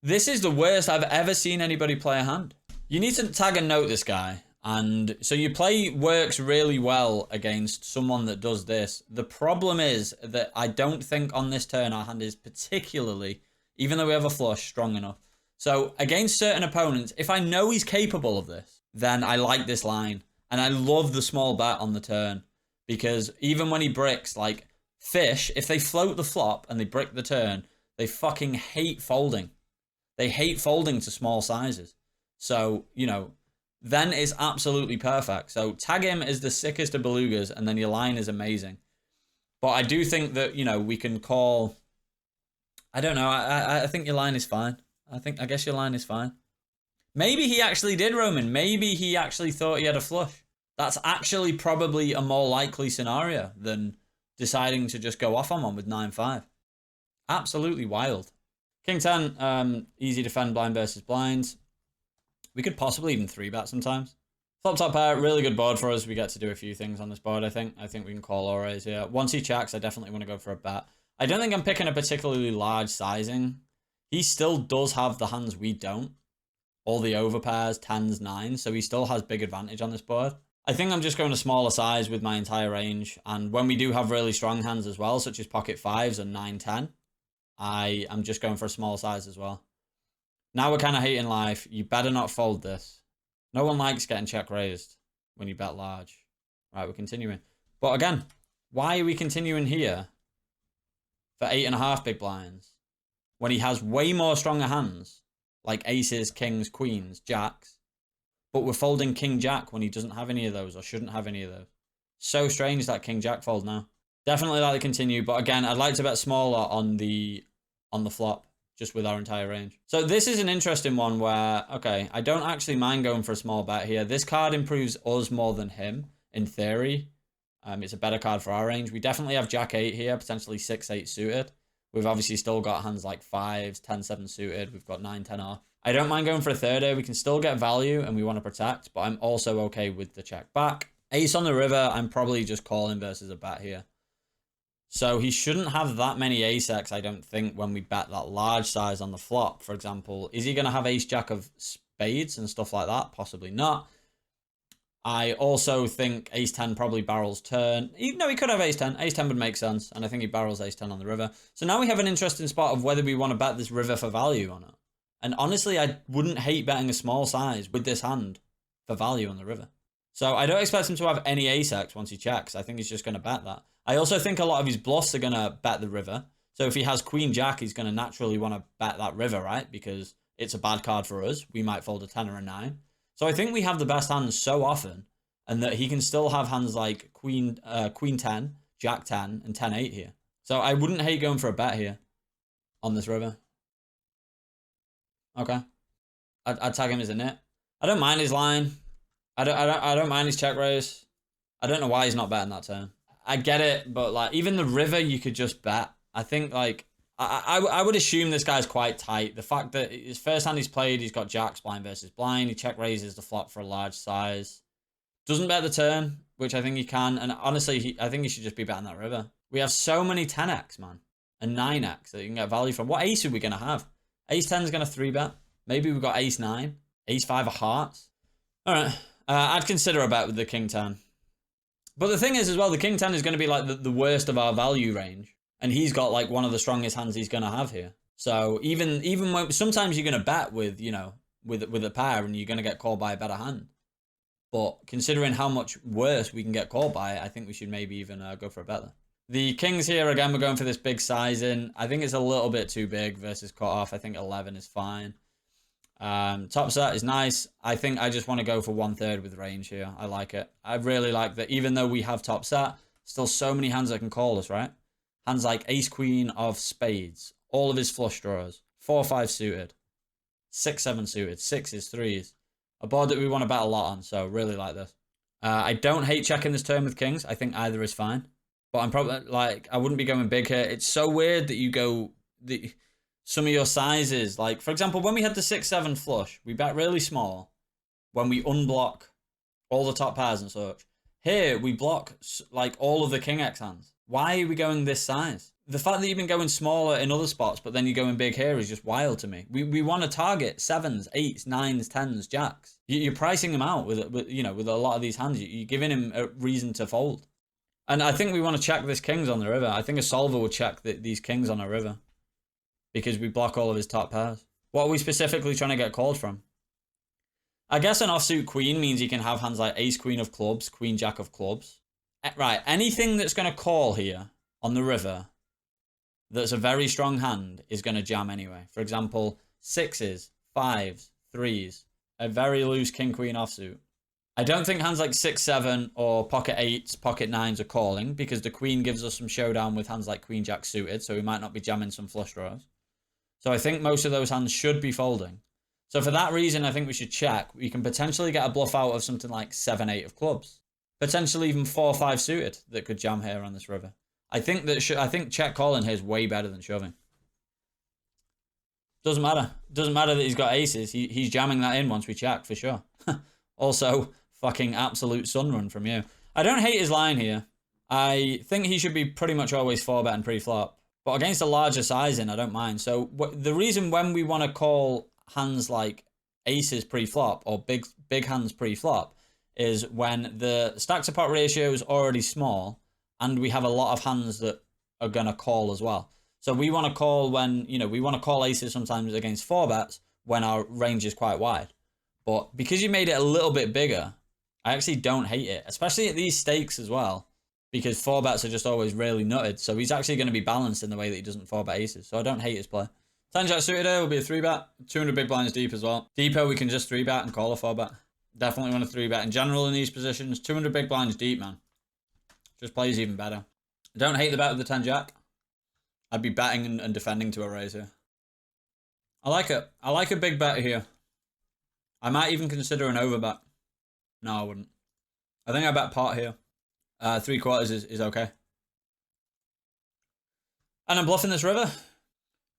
A: This is the worst I've ever seen anybody play a hand. You need to tag and note this guy. And so your play works really well against someone that does this. The problem is that I don't think on this turn our hand is particularly, even though we have a flush, strong enough. So against certain opponents, if I know he's capable of this, then I like this line. And I love the small bet on the turn. Because even when he bricks, like fish, if they float the flop and they brick the turn, they fucking hate folding. They hate folding to small sizes. So, you know, then it's absolutely perfect. So tag him as the sickest of belugas and then your line is amazing. But I do think that, you know, we can call... I don't know. I think your line is fine. I guess your line is fine. Maybe he actually did, Roman. Maybe he actually thought he had a flush. That's actually probably a more likely scenario than deciding to just go off on one with 9-5. Absolutely wild. King 10, easy defend blind versus blinds. We could possibly even 3-bet sometimes. Flop top pair, really good board for us. We get to do a few things on this board, I think. I think we can call all raise here. Once he checks, I definitely want to go for a bet. I don't think I'm picking a particularly large sizing. He still does have the hands we don't. All the overpairs, 10s, 9s, so he still has big advantage on this board. I think I'm just going a smaller size with my entire range, and when we do have really strong hands as well, such as pocket 5s and 9-10, I am just going for a small size as well. Now we're kind of hating life. You better not fold this. No one likes getting check raised when you bet large. Right, we're continuing. But again, why are we continuing here for 8.5 big blinds when he has way more stronger hands? Like aces, kings, queens, jacks. But we're folding king jack when he doesn't have any of those or shouldn't have any of those. So strange that king jack fold now. Definitely like to continue, but again, I'd like to bet smaller on the flop, just with our entire range. So this is an interesting one where, okay, I don't actually mind going for a small bet here. This card improves us more than him, in theory. It's a better card for our range. We definitely have jack 8 here, potentially 6-8 suited. We've obviously still got hands like 5s, 10-7 suited. We've got 9-10 off. I don't mind going for a third here. We can still get value and we want to protect, but I'm also okay with the check back. Ace on the river, I'm probably just calling versus a bet here. So he shouldn't have that many ace-x, I don't think, when we bet that large size on the flop, for example. Is he going to have ace-jack of spades and stuff like that? Possibly not. I also think ace-10 probably barrels turn. No, he could have ace-10. Ace-10 would make sense, and I think he barrels ace-10 on the river. So now we have an interesting spot of whether we want to bet this river for value or not. And honestly, I wouldn't hate betting a small size with this hand for value on the river. So I don't expect him to have any ace-x once he checks. I think he's just going to bet that. I also think a lot of his bluffs are going to bet the river. So if he has queen-jack, he's going to naturally want to bet that river, right? Because it's a bad card for us. We might fold a 10 or a 9. So I think we have the best hands so often, and that he can still have hands like queen 10, jack 10, and 10-8 here. So I wouldn't hate going for a bet here on this river. Okay. I'd tag him as a nit. I don't mind his line. I don't mind his check raise. I don't know why he's not betting that turn. I get it, but like even the river you could just bet. I think like I would assume this guy's quite tight. The fact that his first hand he's played, he's got jacks blind versus blind. He check raises the flop for a large size. Doesn't bet the turn, which I think he can. And honestly, I think he should just be betting that river. We have so many 10x, man. And 9x that you can get value from. What ace are we going to have? Ace 10 is going to 3-bet. Maybe we've got ace 9. Ace 5 of hearts. All right. I'd consider a bet with the king 10. But the thing is as well, the king 10 is going to be like the worst of our value range. And he's got like one of the strongest hands he's going to have here. So even when sometimes you're going to bet with, you know, with a pair and you're going to get called by a better hand. But considering how much worse we can get called by, I think we should maybe even go for a bet there. The kings here, again, we're going for this big sizing. I think it's a little bit too big versus cut off. I think 11 is fine. Top set is nice. I think I just want to go for 1/3 with range here. I like it. I really like that. Even though we have top set, still so many hands that can call us, right? Hands like ace queen of spades, all of his flush draws, 4-5 suited, 6-7 suited, 6s, 3s. A board that we want to bet a lot on, so really like this. I don't hate checking this turn with kings. I think either is fine. But I'm probably, like, I wouldn't be going big here. It's so weird that you go, some of your sizes, like, for example, when we had the 6-7 flush, we bet really small when we unblock all the top pairs and such. Here, we block, like, all of the king X hands. Why are we going this size? The fact that you've been going smaller in other spots, but then you're going big here is just wild to me. We want to target 7s, 8s, 9s, 10s, jacks. You're pricing him out with you know, with a lot of these hands. You're giving him a reason to fold. And I think we want to check this kings on the river. I think a solver would check these kings on a river because we block all of his top pairs. What are we specifically trying to get called from? I guess an offsuit queen means he can have hands like ace queen of clubs, queen jack of clubs. Right, anything that's going to call here on the river that's a very strong hand is going to jam anyway. For example, 6s, 5s, 3s, a very loose king queen offsuit. I don't think hands like 6-7 or pocket 8s, pocket 9s are calling because the queen gives us some showdown with hands like queen jack suited, so we might not be jamming some flush draws. So I think most of those hands should be folding. So for that reason, I think we should check. We can potentially get a bluff out of something like 7-8 of clubs. Potentially even 4-5 suited that could jam here on this river. I think that check calling here is way better than shoving. Doesn't matter. Doesn't matter that he's got aces. He's jamming that in once we check for sure. Also, fucking absolute sunrun from you. I don't hate his line here. I think he should be pretty much always 4-betting pre-flop. But against a larger sizing, I don't mind. So the reason when we want to call hands like aces pre-flop or big hands pre-flop is when the stack to pot ratio is already small and we have a lot of hands that are going to call as well. So we want to call when, you know, we want to call aces sometimes against 4-bets when our range is quite wide. But because you made it a little bit bigger, I actually don't hate it, especially at these stakes as well, because 4-bets are just always really nutted. So he's actually going to be balanced in the way that he doesn't 4-bet aces. So I don't hate his play. 10-jack suited here will be a 3-bet, 200 big blinds deep as well. Deeper, we can just 3-bet and call a 4-bet. Definitely want a 3-bet in general in these positions. 200 big blinds deep, man. Just plays even better. I don't hate the bet with the 10 jack. I'd be betting and defending to a raise here. I like it. I like a big bet here. I might even consider an overbet. No, I wouldn't. I think I bet pot here. 3/4 is okay. And I'm bluffing this river.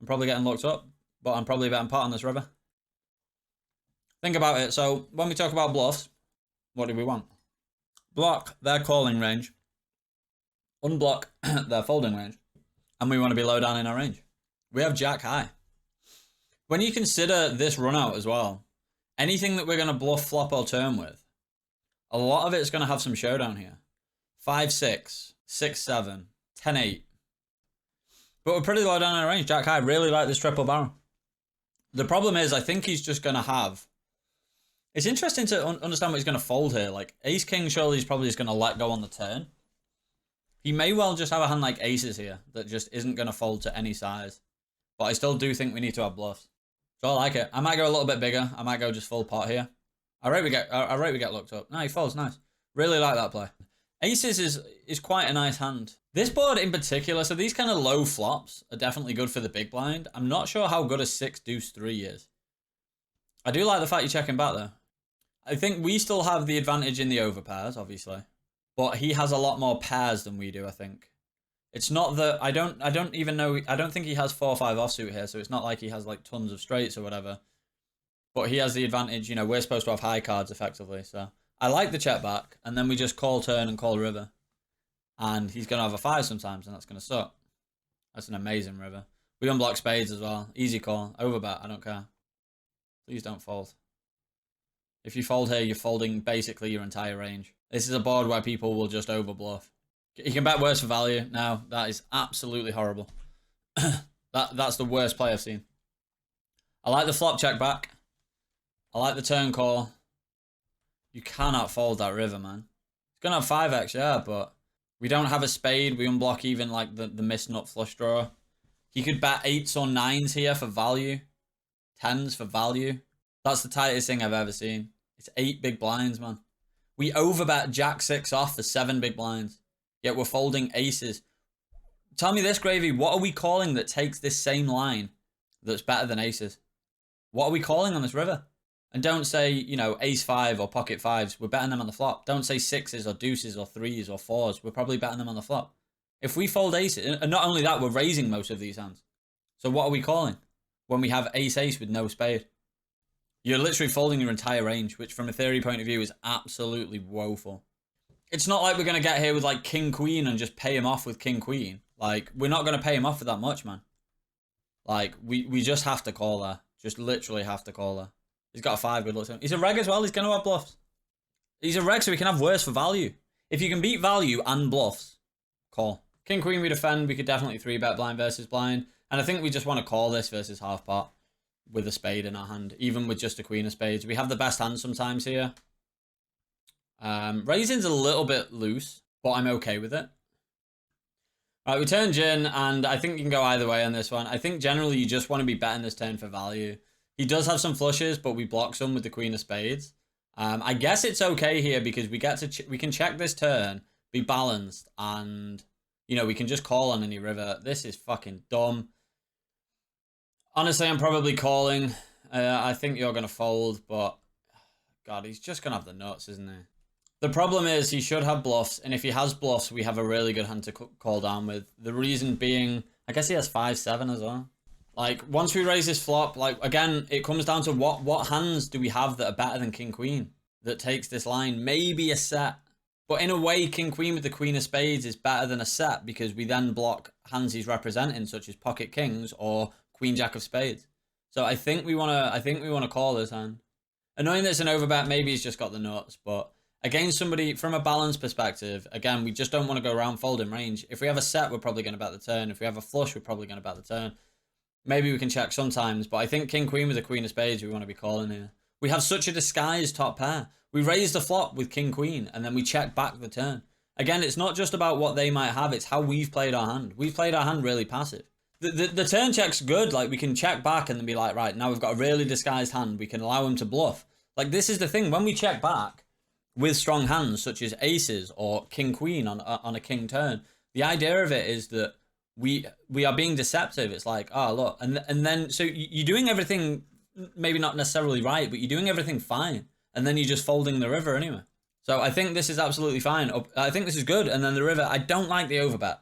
A: I'm probably getting locked up, but I'm probably betting pot on this river. Think about it. So when we talk about bluffs, what do we want? Block their calling range. Unblock their folding range. And we want to be low down in our range. We have jack high. When you consider this run out as well, anything that we're going to bluff, flop, or turn with, a lot of it's going to have some showdown here. 5-6, 6-7, 10-8. But we're pretty low down in our range. Jack high, really like this triple barrel. The problem is, I think he's just going to have... It's interesting to understand what he's going to fold here. Like, ace-king, surely he's probably just going to let go on the turn. He may well just have a hand like aces here that just isn't going to fold to any size. But I still do think we need to have bluffs. So I like it. I might go a little bit bigger. I might go just full pot here. I rate we get looked up. No, he folds. Nice. Really like that play. Aces is quite a nice hand. This board in particular, so these kind of low flops are definitely good for the big blind. I'm not sure how good a 6-deuce-3 is. I do like the fact you're checking back there. I think we still have the advantage in the overpairs, obviously. But he has a lot more pairs than we do, I think. It's not that... I don't even know... I don't think he has 4 or 5 offsuit here, so it's not like he has like tons of straights or whatever. But he has the advantage, you know, we're supposed to have high cards effectively, so... I like the check back, and then we just call turn and call river. And he's going to have a 5 sometimes, and that's going to suck. That's an amazing river. We unblock spades as well. Easy call. Overbet, I don't care. Please don't fold. If you fold here, you're folding basically your entire range. This is a board where people will just overbluff. You can bet worse for value. No, that is absolutely horrible. That's the worst play I've seen. I like the flop check back. I like the turn call. You cannot fold that river, man. It's going to have 5x, yeah, but we don't have a spade. We unblock even like the missed nut flush draw. He could bet 8s or 9s here for value. 10s for value. That's the tightest thing I've ever seen. It's 8 big blinds, man. We overbet jack 6 off for 7 big blinds. Yet we're folding aces. Tell me this, Gravy. What are we calling that takes this same line that's better than aces? What are we calling on this river? And don't say, you know, ace 5 or pocket 5s. We're betting them on the flop. Don't say 6s or deuces or 3s or 4s. We're probably betting them on the flop. If we fold aces, and not only that, we're raising most of these hands. So what are we calling when we have ace-ace with no spade? You're literally folding your entire range, which from a theory point of view is absolutely woeful. It's not like we're going to get here with like king-queen and just pay him off with king-queen. Like, we're not going to pay him off for that much, man. Like, we just have to call there. Just literally have to call there. He's got a 5, good luck to him. He's a reg as well, he's going to have bluffs. He's a reg so we can have worse for value. If you can beat value and bluffs, call. King-queen we defend, we could definitely 3-bet blind versus blind. And I think we just want to call this versus half pot with a spade in our hand, even with just a queen of spades. We have the best hand sometimes here. Raising's a little bit loose, but I'm okay with it. Right, we turn gin, and I think you can go either way on this one. I think generally you just want to be betting this turn for value. He does have some flushes, but we block some with the queen of spades. I guess it's okay here because we get to we can check this turn, be balanced, and you know we can just call on any river. This is fucking dumb. Honestly, I'm probably calling. I think you're gonna fold, but God, he's just gonna have the nuts, isn't he? The problem is he should have bluffs, and if he has bluffs, we have a really good hand to call down with. The reason being, I guess he has 5-7 as well. Like, once we raise this flop, like, again, it comes down to what hands do we have that are better than king-queen that takes this line? Maybe a set. But in a way, king-queen with the queen of spades is better than a set because we then block hands he's representing, such as pocket kings or queen-jack of spades. So I think we want to call this hand. Annoying that it's an overbet, maybe he's just got the nuts, but against somebody from a balance perspective, again, we just don't want to go around folding range. If we have a set, we're probably going to bet the turn. If we have a flush, we're probably going to bet the turn. Maybe we can check sometimes, but I think king-queen with a queen of spades we want to be calling here. We have such a disguised top pair. We raise the flop with king-queen, and then we check back the turn. Again, it's not just about what they might have, it's how we've played our hand. We've played our hand really passive. The turn check's good, like we can check back and then be like, right, now we've got a really disguised hand, we can allow him to bluff. Like this is the thing, when we check back, with strong hands such as aces or king queen on a king turn. The idea of it is that we are being deceptive. It's like, oh look, and then so you're doing everything maybe not necessarily right, but you're doing everything fine, and then you're just folding the river anyway. So I think this is absolutely fine. I think this is good. And then the river, I don't like the overbet,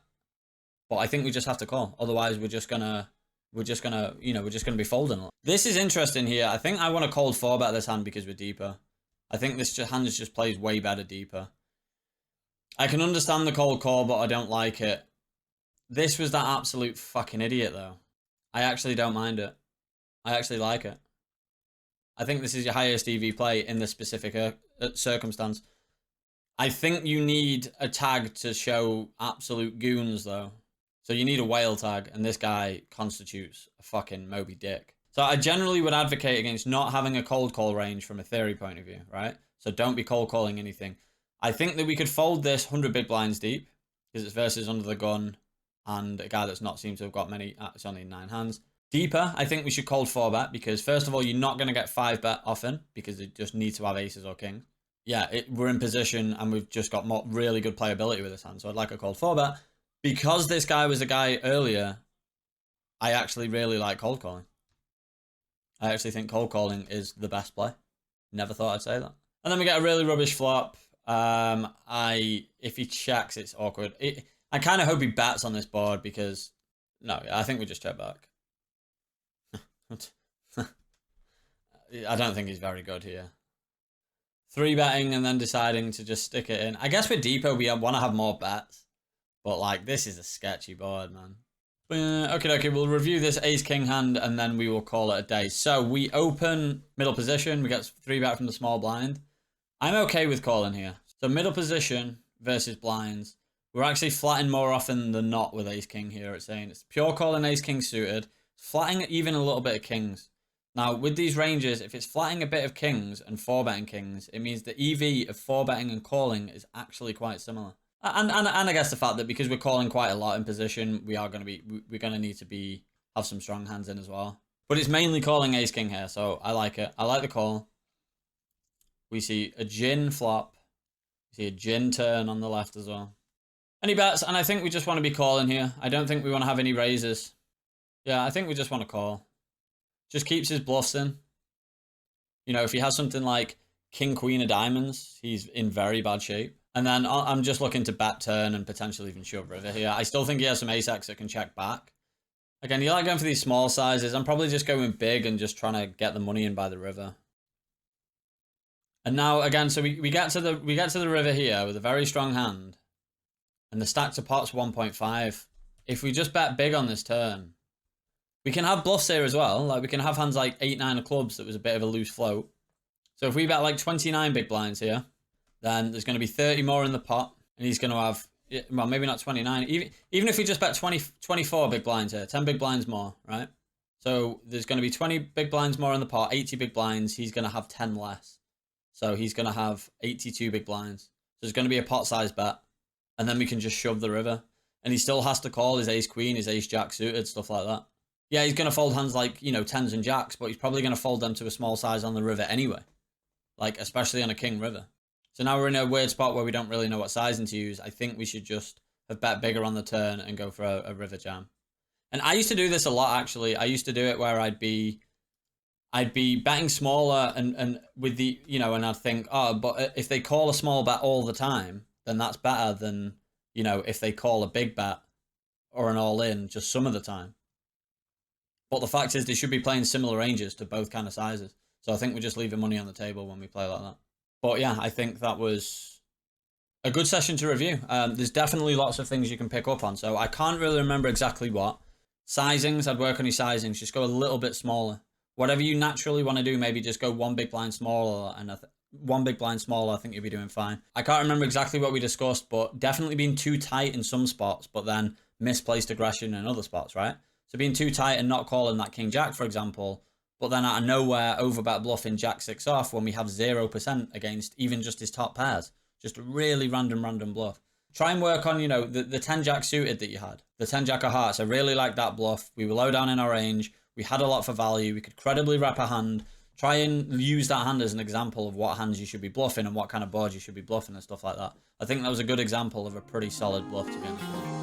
A: but I think we just have to call. Otherwise, we're just gonna be folding. This is interesting here. I think I want to cold 4-bet this hand because we're deeper. I think this hand just plays way better deeper. I can understand the cold call, but I don't like it. This was that absolute fucking idiot, though. I actually don't mind it. I actually like it. I think this is your highest EV play in this specific circumstance. I think you need a tag to show absolute goons, though. So you need a whale tag, and this guy constitutes a fucking Moby Dick. So I generally would advocate against not having a cold call range from a theory point of view, right? So don't be cold calling anything. I think that we could fold this 100 big blinds deep, because it's versus under the gun, and a guy that's not seemed to have got many, it's only 9 hands. Deeper, I think we should cold 4-bet, because first of all, you're not going to get 5-bet often, because you just need to have aces or kings. Yeah, we're in position, and we've just got really good playability with this hand, so I'd like a cold 4-bet. Because this guy was a guy earlier, I actually really like cold calling. I actually think cold calling is the best play. Never thought I'd say that. And then we get a really rubbish flop. If he checks, it's awkward. I kind of hope he bets on this board because... No, I think we just check back. I don't think he's very good here. 3-betting and then deciding to just stick it in. I guess with deeper, we want to have more bets. But, like, this is a sketchy board, man. Okay, we'll review this ace-king hand, and then we will call it a day. So, we open middle position. We get 3-bet from the small blind. I'm okay with calling here. So, middle position versus blinds. We're actually flatting more often than not with ace-king here. It's saying it's pure calling ace-king suited. Flatting even a little bit of kings. Now, with these ranges, if it's flatting a bit of kings and 4-betting kings, it means the EV of 4-betting and calling is actually quite similar. And I guess the fact that because we're calling quite a lot in position, we're gonna need to have some strong hands in as well. But it's mainly calling ace king here, so I like it. I like the call. We see a gin flop. We see a gin turn on the left as well. And he bets, and I think we just want to be calling here. I don't think we want to have any raises. Yeah, I think we just want to call. Just keeps his bluffs in. You know, if he has something like king queen of diamonds, he's in very bad shape. And then I'm just looking to bet turn and potentially even shove river here. I still think he has some ace-x that can check back. Again, you like going for these small sizes. I'm probably just going big and just trying to get the money in by the river. And now, again, so we get to the river here with a very strong hand. And the stack to pot's 1.5. If we just bet big on this turn, we can have bluffs here as well. Like, we can have hands like 8-9 of clubs that was a bit of a loose float. So if we bet like 29 big blinds here, then there's going to be 30 more in the pot, and he's going to have, well, maybe not 29. Even if we just bet 24 big blinds here, 10 big blinds more, right? So there's going to be 20 big blinds more in the pot, 80 big blinds. He's going to have 10 less. So he's going to have 82 big blinds. So there's going to be a pot size bet, and then we can just shove the river. And he still has to call his ace queen, his ace jack suited, stuff like that. Yeah, he's going to fold hands like, you know, 10s and jacks, but he's probably going to fold them to a small size on the river anyway. Like, especially on a king river. So now we're in a weird spot where we don't really know what sizing to use. I think we should just have bet bigger on the turn and go for a river jam. And I used to do this a lot, actually. I used to do it where I'd be betting smaller and with the, you know, and I'd think, oh, but if they call a small bet all the time, then that's better than, you know, if they call a big bet or an all-in just some of the time. But the fact is they should be playing similar ranges to both kind of sizes. So I think we're just leaving money on the table when we play like that. But yeah, I think that was a good session to review. There's definitely lots of things you can pick up on. So I can't really remember exactly what. Sizings, I'd work on your sizings. Just go a little bit smaller. Whatever you naturally want to do, maybe just go one big blind smaller. And one big blind smaller, I think you'll be doing fine. I can't remember exactly what we discussed, but definitely being too tight in some spots, but then misplaced aggression in other spots, right? So being too tight and not calling that king jack, for example, but then out of nowhere, overbet bluffing jack 6 off when we have 0% against even just his top pairs. Just a really random bluff. Try and work on, you know, the 10 jack suited that you had. The 10 jack of hearts. I really like that bluff. We were low down in our range. We had a lot for value. We could credibly wrap a hand. Try and use that hand as an example of what hands you should be bluffing and what kind of boards you should be bluffing and stuff like that. I think that was a good example of a pretty solid bluff, to be honest with you.